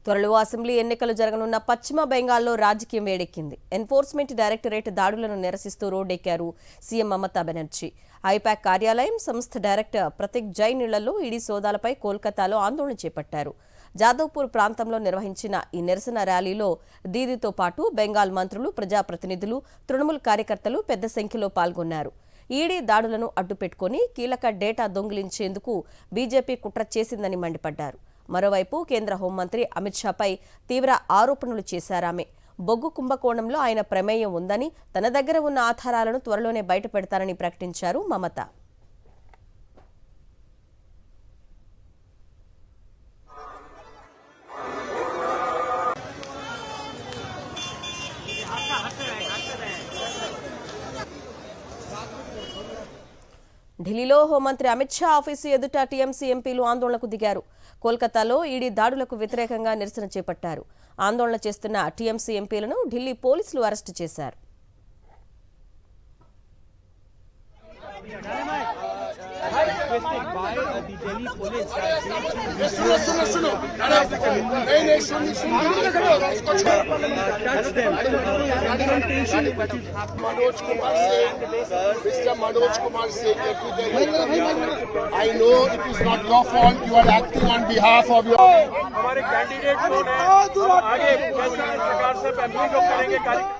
త్వరలో అసెంబ్లీ ఎన్నికలు జరగనున్న పశ్చిమ బెంగాల్లో రాజకీయం వేడెక్కింది. ఎన్ఫోర్స్మెంట్ డైరెక్టరేట్ దాడులను నిరసిస్తూ రోడ్డెక్కారు సీఎం మమతా బెనర్జీ. ఐపాక్ కార్యాలయం, సంస్థ డైరెక్టర్ ప్రతీక్ జైన్ ఇళ్లలో ఈడీ సోదాలపై కోల్కతాలో ఆందోళన చేపట్టారు. జాదవ్పూర్ ప్రాంతంలో నిర్వహించిన ఈ నిరసన ర్యాలీలో దీదీతో పాటు బెంగాల్ మంత్రులు, ప్రజాప్రతినిధులు, తృణమూల్ కార్యకర్తలు పెద్ద సంఖ్యలో పాల్గొన్నారు. ఈడీ దాడులను అడ్డుపెట్టుకుని కీలక డేటా దొంగిలించేందుకు బీజేపీ కుట్ర చేసిందని మండిపడ్డారు. మరోవైపు కేంద్ర హోంమంత్రి అమిత్ షాపై తీవ్ర ఆరోపణలు చేశారామె. బొగ్గు కుంభకోణంలో ఆయన ప్రమేయం ఉందని, తన దగ్గర ఉన్న ఆధారాలను త్వరలోనే బయటపెడతారని ప్రకటించారు మమత. ఢిల్లీలో హోంమంత్రి అమిత్ షా ఆఫీసు ఎదుట టీఎంసీ ఎంపీలు ఆందోళనకు దిగారు. కోల్కతాలో ఈడీ దాడులకు వ్యతిరేకంగా నిరసన చేపట్టారు. ఆందోళన చేస్తున్న టీఎంసీ ఎంపీలను ఢిల్లీ పోలీసులు అరెస్టు చేశారు. Mr. Manoj Kumar saying I know it is not your fault. You are acting on behalf of your. हमारे कैंडिडेट कौन है, आगे किस प्रकार से एमपी लोग करेंगे।